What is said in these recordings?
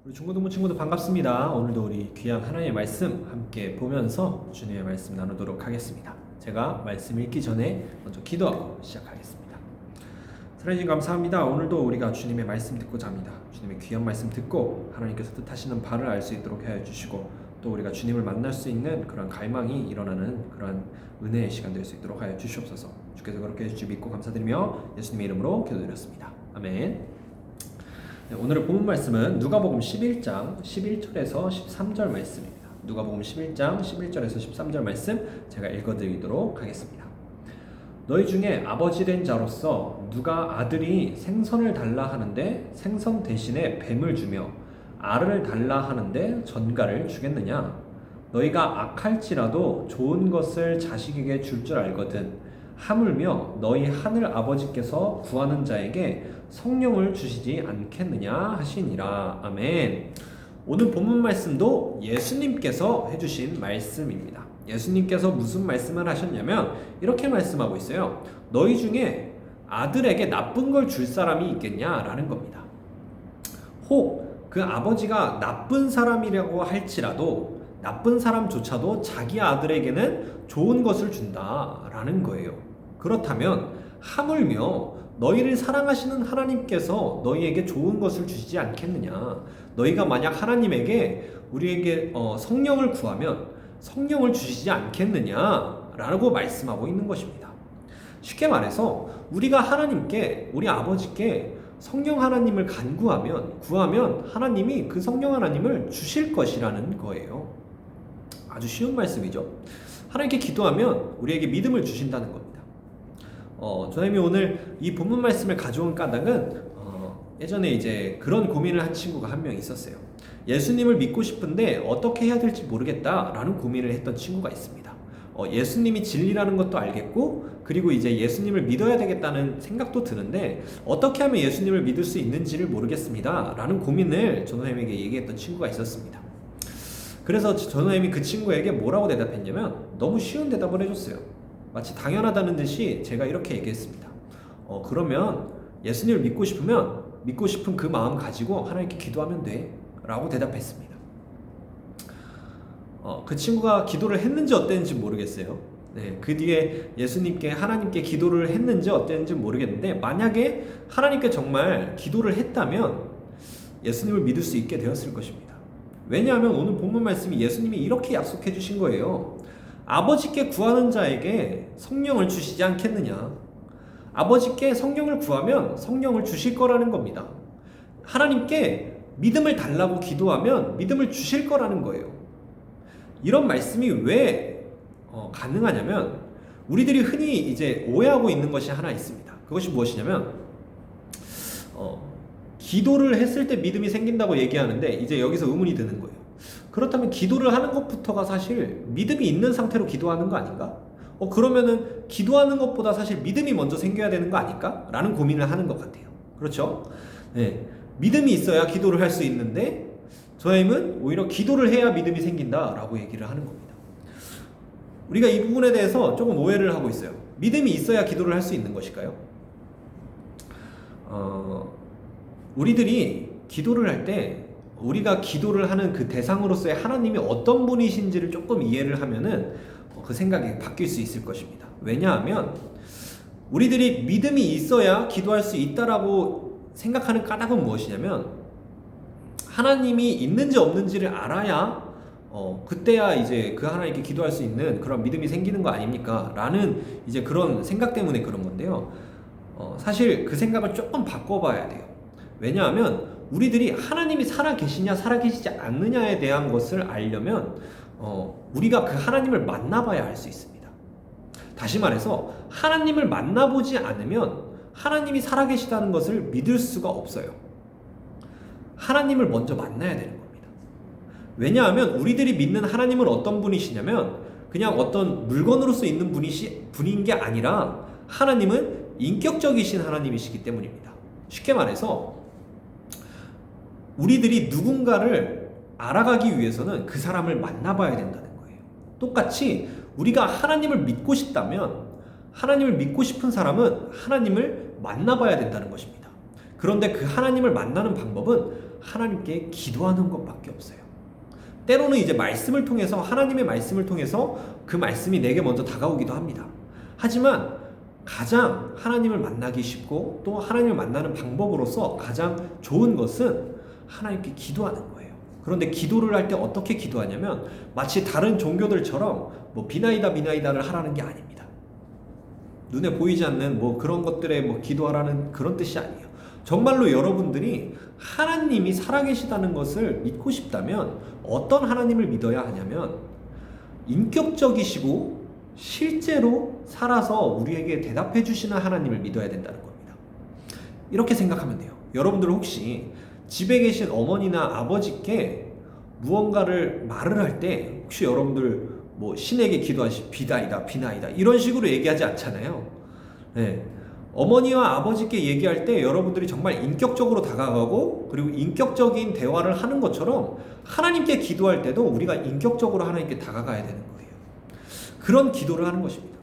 우리 중고등부 친구들 반갑습니다. 오늘도 우리 귀한 하나님의 말씀 함께 보면서 주님의 말씀 나누도록 하겠습니다. 제가 말씀 읽기 전에 먼저 기도하고 시작하겠습니다. 사랑해 주님 감사합니다. 오늘도 우리가 주님의 말씀 듣고자 합니다. 주님의 귀한 말씀 듣고 하나님께서 뜻하시는 바를 알 수 있도록 하여 주시고 또 우리가 주님을 만날 수 있는 그런 갈망이 일어나는 그런 은혜의 시간 될 수 있도록 하여 주시옵소서. 주께서 그렇게 해주시 믿고 감사드리며 예수님의 이름으로 기도드렸습니다. 아멘. 네, 오늘의 본문 말씀은 누가복음 11장 11절에서 13절 말씀입니다. 누가복음 11장 11절에서 13절 말씀 제가 읽어드리도록 하겠습니다. 너희 중에 아버지 된 자로서 누가 아들이 생선을 달라 하는데 생선 대신에 뱀을 주며 알을 달라 하는데 전갈을 주겠느냐? 너희가 악할지라도 좋은 것을 자식에게 줄 줄 알거든. 하물며 너희 하늘 아버지께서 구하는 자에게 성령을 주시지 않겠느냐 하시니라. 아멘. 오늘 본문 말씀도 예수님께서 해주신 말씀입니다. 예수님께서 무슨 말씀을 하셨냐면 이렇게 말씀하고 있어요. 너희 중에 아들에게 나쁜 걸 줄 사람이 있겠냐라는 겁니다. 혹 그 아버지가 나쁜 사람이라고 할지라도 나쁜 사람조차도 자기 아들에게는 좋은 것을 준다라는 거예요. 그렇다면 하물며 너희를 사랑하시는 하나님께서 너희에게 좋은 것을 주시지 않겠느냐? 너희가 만약 하나님에게 우리에게 성령을 구하면 성령을 주시지 않겠느냐? 라고 말씀하고 있는 것입니다. 쉽게 말해서 우리가 하나님께 우리 아버지께 성령 하나님을 구하면 하나님이 그 성령 하나님을 주실 것이라는 거예요. 아주 쉬운 말씀이죠. 하나님께 기도하면 우리에게 믿음을 주신다는 겁니다. 저님이 오늘 이 본문 말씀을 가져온 까닭은 예전에 이제 그런 고민을 한 친구가 한 명 있었어요. 예수님을 믿고 싶은데 어떻게 해야 될지 모르겠다라는 고민을 했던 친구가 있습니다. 예수님이 진리라는 것도 알겠고 그리고 이제 예수님을 믿어야 되겠다는 생각도 드는데 어떻게 하면 예수님을 믿을 수 있는지를 모르겠습니다 라는 고민을 전호님에게 얘기했던 친구가 있었습니다. 그래서 전호님이 그 친구에게 뭐라고 대답했냐면 너무 쉬운 대답을 해줬어요. 마치 당연하다는 듯이 제가 이렇게 얘기했습니다. 그러면 예수님을 믿고 싶으면 믿고 싶은 그 마음 가지고 하나님께 기도하면 돼 라고 대답했습니다. 그 친구가 기도를 했는지 어땠는지 모르겠어요. 네, 그 뒤에 예수님께 하나님께 기도를 했는지 어땠는지 모르겠는데 만약에 하나님께 정말 기도를 했다면 예수님을 믿을 수 있게 되었을 것입니다. 왜냐하면 오늘 본문 말씀이 예수님이 이렇게 약속해 주신 거예요. 아버지께 구하는 자에게 성령을 주시지 않겠느냐. 아버지께 성령을 구하면 성령을 주실 거라는 겁니다. 하나님께 믿음을 달라고 기도하면 믿음을 주실 거라는 거예요. 이런 말씀이 왜 가능하냐면 우리들이 흔히 이제 오해하고 있는 것이 하나 있습니다. 그것이 무엇이냐면 기도를 했을 때 믿음이 생긴다고 얘기하는데 이제 여기서 의문이 드는 거예요. 그렇다면 기도를 하는 것부터가 사실 믿음이 있는 상태로 기도하는 거 아닌가? 그러면은 기도하는 것보다 사실 믿음이 먼저 생겨야 되는 거 아닐까? 라는 고민을 하는 것 같아요. 그렇죠? 네. 믿음이 있어야 기도를 할 수 있는데 저님은 오히려 기도를 해야 믿음이 생긴다라고 얘기를 하는 겁니다. 우리가 이 부분에 대해서 조금 오해를 하고 있어요. 믿음이 있어야 기도를 할 수 있는 것일까요? 우리들이 기도를 할 때 우리가 기도를 하는 그 대상으로서의 하나님이 어떤 분이신지를 조금 이해를 하면은 그 생각이 바뀔 수 있을 것입니다. 왜냐하면 우리들이 믿음이 있어야 기도할 수 있다라고 생각하는 까닭은 무엇이냐면 하나님이 있는지 없는지를 알아야 그때야 이제 그 하나님께 기도할 수 있는 그런 믿음이 생기는 거 아닙니까? 라는 이제 그런 생각 때문에 그런 건데요. 사실 그 생각을 조금 바꿔봐야 돼요. 왜냐하면 우리들이 하나님이 살아계시냐 살아계시지 않느냐에 대한 것을 알려면 우리가 그 하나님을 만나봐야 알 수 있습니다. 다시 말해서 하나님을 만나보지 않으면 하나님이 살아계시다는 것을 믿을 수가 없어요. 하나님을 먼저 만나야 되는 겁니다. 왜냐하면 우리들이 믿는 하나님은 어떤 분이시냐면 그냥 어떤 물건으로서 있는 분인 게 아니라 하나님은 인격적이신 하나님이시기 때문입니다. 쉽게 말해서 우리들이 누군가를 알아가기 위해서는 그 사람을 만나봐야 된다는 거예요. 똑같이 우리가 하나님을 믿고 싶다면 하나님을 믿고 싶은 사람은 하나님을 만나봐야 된다는 것입니다. 그런데 그 하나님을 만나는 방법은 하나님께 기도하는 것밖에 없어요. 때로는 이제 말씀을 통해서, 하나님의 말씀을 통해서 그 말씀이 내게 먼저 다가오기도 합니다. 하지만 가장 하나님을 만나기 쉽고 또 하나님을 만나는 방법으로서 가장 좋은 것은 하나님께 기도하는 거예요. 그런데 기도를 할 때 어떻게 기도하냐면 마치 다른 종교들처럼 뭐 비나이다를 하라는 게 아닙니다. 눈에 보이지 않는 뭐 그런 것들에 뭐 기도하라는 그런 뜻이 아니에요. 정말로 여러분들이 하나님이 살아계시다는 것을 믿고 싶다면 어떤 하나님을 믿어야 하냐면 인격적이시고 실제로 살아서 우리에게 대답해 주시는 하나님을 믿어야 된다는 겁니다. 이렇게 생각하면 돼요. 여러분들 혹시 집에 계신 어머니나 아버지께 무언가를 말을 할 때 혹시 여러분들 뭐 신에게 기도하시 비나이다 이런 식으로 얘기하지 않잖아요. 네. 어머니와 아버지께 얘기할 때 여러분들이 정말 인격적으로 다가가고 그리고 인격적인 대화를 하는 것처럼 하나님께 기도할 때도 우리가 인격적으로 하나님께 다가가야 되는 거예요. 그런 기도를 하는 것입니다.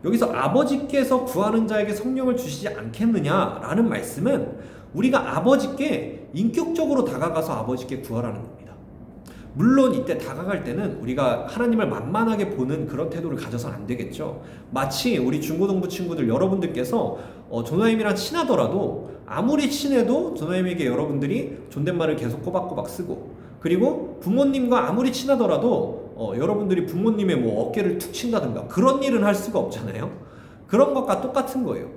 여기서 아버지께서 구하는 자에게 성령을 주시지 않겠느냐라는 말씀은 우리가 아버지께 인격적으로 다가가서 아버지께 구하라는 겁니다. 물론 이때 다가갈 때는 우리가 하나님을 만만하게 보는 그런 태도를 가져서는 안 되겠죠. 마치 우리 중고등부 친구들 여러분들께서 조나임이랑 친하더라도 아무리 친해도 조나임에게 여러분들이 존댓말을 계속 꼬박꼬박 쓰고, 그리고 부모님과 아무리 친하더라도 여러분들이 부모님의 뭐 어깨를 툭 친다든가 그런 일은 할 수가 없잖아요. 그런 것과 똑같은 거예요.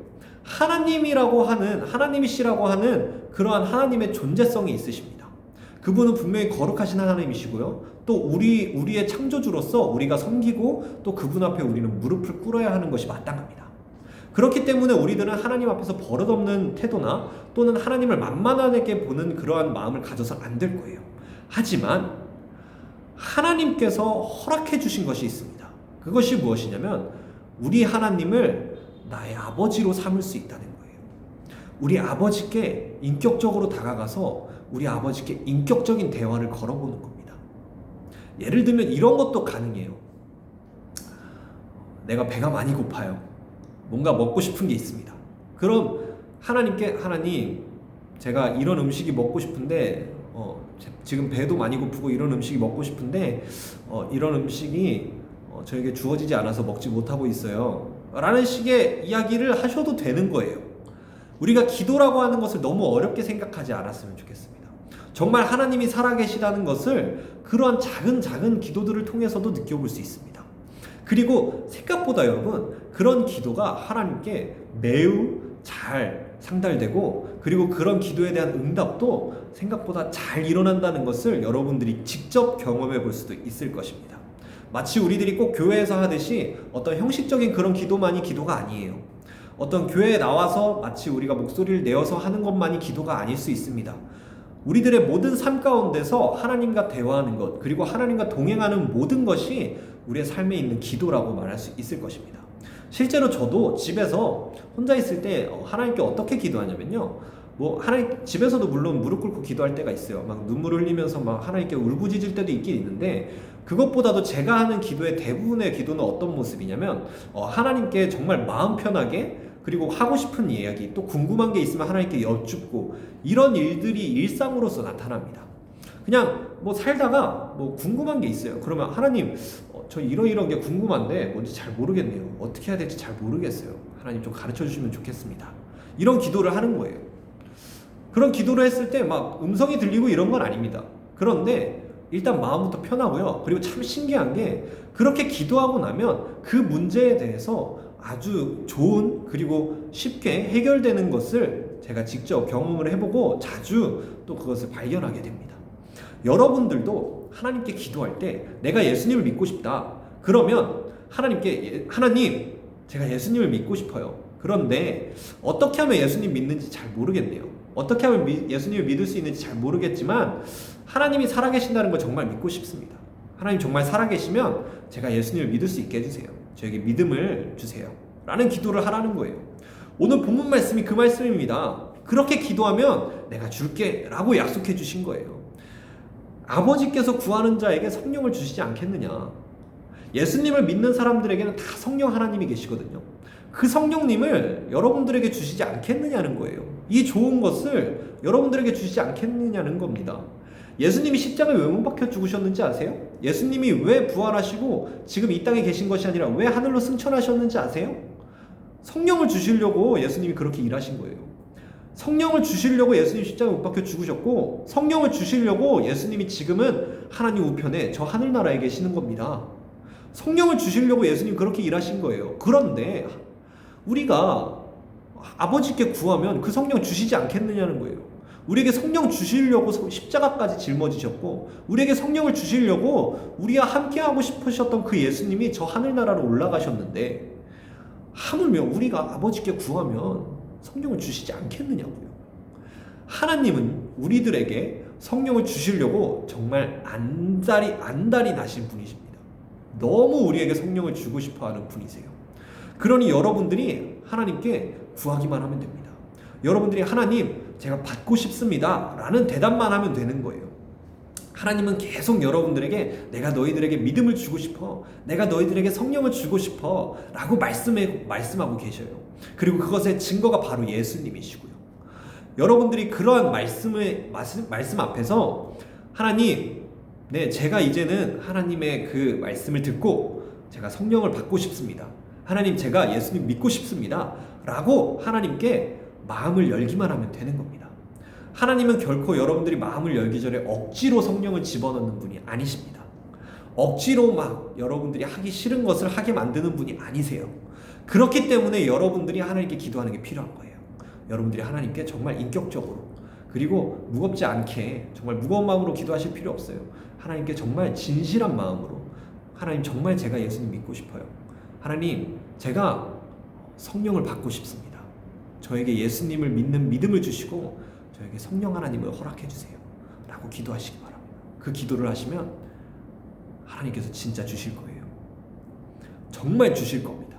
하나님이시라고 하는 그러한 하나님의 존재성이 있으십니다. 그분은 분명히 거룩하신 하나님이시고요. 또 우리의 창조주로서 우리가 섬기고 또 그분 앞에 우리는 무릎을 꿇어야 하는 것이 마땅합니다. 그렇기 때문에 우리들은 하나님 앞에서 버릇없는 태도나 또는 하나님을 만만하게 보는 그러한 마음을 가져서 안 될 거예요. 하지만 하나님께서 허락해 주신 것이 있습니다. 그것이 무엇이냐면 우리 하나님을 나의 아버지로 삼을 수 있다는 거예요. 우리 아버지께 인격적으로 다가가서 우리 아버지께 인격적인 대화를 걸어보는 겁니다. 예를 들면 이런 것도 가능해요. 내가 배가 많이 고파요. 뭔가 먹고 싶은 게 있습니다. 그럼 하나님께, 하나님, 제가 이런 음식이 먹고 싶은데 지금 배도 많이 고프고 이런 음식이 먹고 싶은데 이런 음식이 저에게 주어지지 않아서 먹지 못하고 있어요 라는 식의 이야기를 하셔도 되는 거예요. 우리가 기도라고 하는 것을 너무 어렵게 생각하지 않았으면 좋겠습니다. 정말 하나님이 살아계시다는 것을 그러한 작은 기도들을 통해서도 느껴볼 수 있습니다. 그리고 생각보다 여러분, 그런 기도가 하나님께 매우 잘 상달되고, 그리고 그런 기도에 대한 응답도 생각보다 잘 일어난다는 것을 여러분들이 직접 경험해 볼 수도 있을 것입니다. 마치 우리들이 꼭 교회에서 하듯이 어떤 형식적인 그런 기도만이 기도가 아니에요. 어떤 교회에 나와서 마치 우리가 목소리를 내어서 하는 것만이 기도가 아닐 수 있습니다. 우리들의 모든 삶 가운데서 하나님과 대화하는 것, 그리고 하나님과 동행하는 모든 것이 우리의 삶에 있는 기도라고 말할 수 있을 것입니다. 실제로 저도 집에서 혼자 있을 때 하나님께 어떻게 기도하냐면요, 하나님 집에서도 물론 무릎 꿇고 기도할 때가 있어요. 막 눈물을 흘리면서 막 하나님께 울부짖을 때도 있긴 있는데, 그것보다도 제가 하는 기도의 대부분의 기도는 어떤 모습이냐면 하나님께 정말 마음 편하게, 그리고 하고 싶은 이야기, 또 궁금한 게 있으면 하나님께 여쭙고, 이런 일들이 일상으로서 나타납니다. 그냥 살다가 궁금한 게 있어요. 그러면 하나님, 저 이런 게 궁금한데 뭔지 잘 모르겠네요. 어떻게 해야 될지 잘 모르겠어요. 하나님 좀 가르쳐 주시면 좋겠습니다. 이런 기도를 하는 거예요. 그런 기도를 했을 때 막 음성이 들리고 이런 건 아닙니다. 그런데 일단 마음부터 편하고요. 그리고 참 신기한 게, 그렇게 기도하고 나면 그 문제에 대해서 아주 좋은, 그리고 쉽게 해결되는 것을 제가 직접 경험을 해보고 자주 또 그것을 발견하게 됩니다. 여러분들도 하나님께 기도할 때 내가 예수님을 믿고 싶다. 그러면 하나님께, 하나님, 제가 예수님을 믿고 싶어요. 그런데 어떻게 하면 예수님 믿는지 잘 모르겠네요. 어떻게 하면 예수님을 믿을 수 있는지 잘 모르겠지만 하나님이 살아계신다는 걸 정말 믿고 싶습니다. 하나님 정말 살아계시면 제가 예수님을 믿을 수 있게 해주세요. 저에게 믿음을 주세요. 라는 기도를 하라는 거예요. 오늘 본문 말씀이 그 말씀입니다. 그렇게 기도하면 내가 줄게 라고 약속해 주신 거예요. 아버지께서 구하는 자에게 성령을 주시지 않겠느냐. 예수님을 믿는 사람들에게는 다 성령 하나님이 계시거든요. 그 성령님을 여러분들에게 주시지 않겠느냐는 거예요. 이 좋은 것을 여러분들에게 주시지 않겠느냐는 겁니다. 예수님이 십자가에 왜 못 박혀 죽으셨는지 아세요? 예수님이 왜 부활하시고 지금 이 땅에 계신 것이 아니라 왜 하늘로 승천하셨는지 아세요? 성령을 주시려고 예수님이 그렇게 일하신 거예요. 성령을 주시려고 예수님 십자가에 못 박혀 죽으셨고, 성령을 주시려고 예수님이 지금은 하나님 우편에 저 하늘나라에 계시는 겁니다. 성령을 주시려고 예수님 그렇게 일하신 거예요. 그런데 우리가 아버지께 구하면 그 성령 주시지 않겠느냐는 거예요. 우리에게 성령 주시려고 십자가까지 짊어지셨고, 우리에게 성령을 주시려고 우리와 함께하고 싶으셨던 그 예수님이 저 하늘나라로 올라가셨는데, 하물며 우리가 아버지께 구하면 성령을 주시지 않겠느냐고요. 하나님은 우리들에게 성령을 주시려고 정말 안달이 나신 분이십니다. 너무 우리에게 성령을 주고 싶어하는 분이세요. 그러니 여러분들이 하나님께 구하기만 하면 됩니다. 여러분들이 하나님 제가 받고 싶습니다 라는 대답만 하면 되는 거예요. 하나님은 계속 여러분들에게 내가 너희들에게 믿음을 주고 싶어, 내가 너희들에게 성령을 주고 싶어 라고 말씀하고 계셔요. 그리고 그것의 증거가 바로 예수님이시고요. 여러분들이 그러한 말씀 앞에서 하나님, 네, 제가 이제는 하나님의 그 말씀을 듣고 제가 성령을 받고 싶습니다. 하나님, 제가 예수님 믿고 싶습니다 라고 하나님께 마음을 열기만 하면 되는 겁니다. 하나님은 결코 여러분들이 마음을 열기 전에 억지로 성령을 집어넣는 분이 아니십니다. 억지로 막 여러분들이 하기 싫은 것을 하게 만드는 분이 아니세요. 그렇기 때문에 여러분들이 하나님께 기도하는 게 필요한 거예요. 여러분들이 하나님께 정말 인격적으로, 그리고 무겁지 않게 정말 무거운 마음으로 기도하실 필요 없어요. 하나님께 정말 진실한 마음으로, 하나님 정말 제가 예수님 믿고 싶어요. 하나님 제가 성령을 받고 싶습니다. 저에게 예수님을 믿는 믿음을 주시고 저에게 성령 하나님을 허락해 주세요 라고 기도하시기 바랍니다. 그 기도를 하시면 하나님께서 진짜 주실 거예요. 정말 주실 겁니다.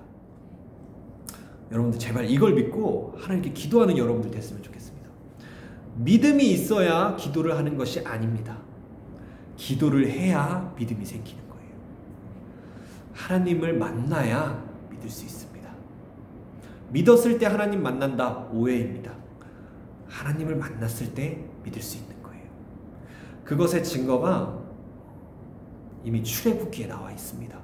여러분들 제발 이걸 믿고 하나님께 기도하는 여러분들 됐으면 좋겠습니다. 믿음이 있어야 기도를 하는 것이 아닙니다. 기도를 해야 믿음이 생기는 거예요. 하나님을 만나야 믿을 수 있습니다. 믿었을 때 하나님 만난다, 오해입니다. 하나님을 만났을 때 믿을 수 있는 거예요. 그것의 증거가 이미 출애굽기에 나와 있습니다.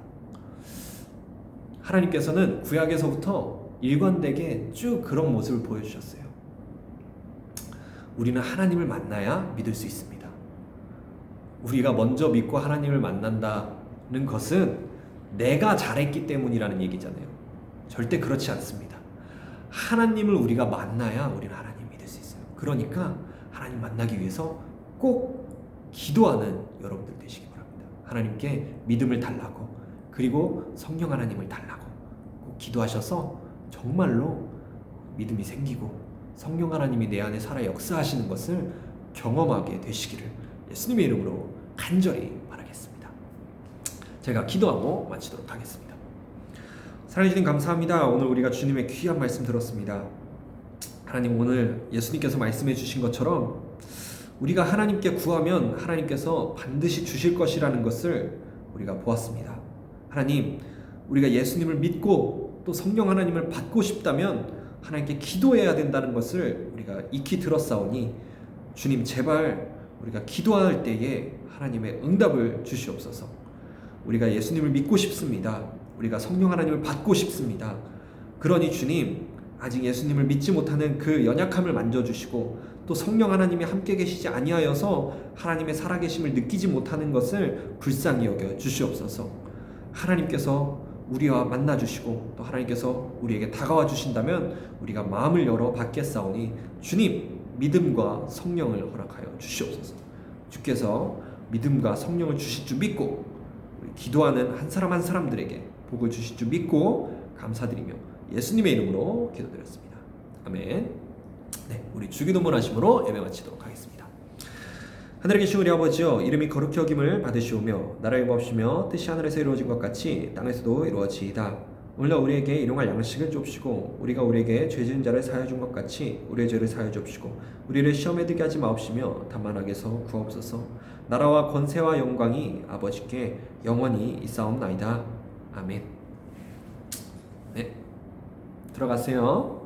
하나님께서는 구약에서부터 일관되게 쭉 그런 모습을 보여주셨어요. 우리는 하나님을 만나야 믿을 수 있습니다. 우리가 먼저 믿고 하나님을 만난다는 것은 내가 잘했기 때문이라는 얘기잖아요. 절대 그렇지 않습니다. 하나님을 우리가 만나야 우리는 하나님 믿을 수 있어요. 그러니까 하나님 만나기 위해서 꼭 기도하는 여러분들 되시기 바랍니다. 하나님께 믿음을 달라고, 그리고 성령 하나님을 달라고 꼭 기도하셔서 정말로 믿음이 생기고 성령 하나님이 내 안에 살아 역사하시는 것을 경험하게 되시기를 예수님의 이름으로 간절히 바라겠습니다. 제가 기도하고 마치도록 하겠습니다. 사랑해 주님 감사합니다. 오늘 우리가 주님의 귀한 말씀 들었습니다. 하나님, 오늘 예수님께서 말씀해 주신 것처럼 우리가 하나님께 구하면 하나님께서 반드시 주실 것이라는 것을 우리가 보았습니다. 하나님, 우리가 예수님을 믿고 또 성령 하나님을 받고 싶다면 하나님께 기도해야 된다는 것을 우리가 익히 들었사오니 주님, 제발 우리가 기도할 때에 하나님의 응답을 주시옵소서. 우리가 예수님을 믿고 싶습니다. 우리가 성령 하나님을 받고 싶습니다. 그러니 주님, 아직 예수님을 믿지 못하는 그 연약함을 만져주시고 또 성령 하나님이 함께 계시지 아니하여서 하나님의 살아계심을 느끼지 못하는 것을 불쌍히 여겨 주시옵소서. 하나님께서 우리와 만나주시고 또 하나님께서 우리에게 다가와 주신다면 우리가 마음을 열어 받겠사오니 주님, 믿음과 성령을 허락하여 주시옵소서. 주께서 믿음과 성령을 주실 줄 믿고 기도하는 한 사람 한 사람들에게 복을 주실 줄 믿고 감사드리며 예수님의 이름으로 기도드렸습니다. 아멘. 네, 우리 주기도문 하심으로 예배 마치도록 하겠습니다. 하늘에 계신 우리 아버지여, 이름이 거룩히 여김을 받으시오며 나라의 법시며 뜻이 하늘에서 이루어진 것 같이 땅에서도 이루어지이다. 오늘날 우리에게 일용할 양식을 줍시고 우리가 우리에게 죄 지은 자를 사하여 준 것 같이 우리의 죄를 사하여 줍시고 우리를 시험에 들게 하지 마옵시며 다만 악에서 구하옵소서. 나라와 권세와 영광이 아버지께 영원히 있사옵나이다. 아멘. 네, 들어가세요.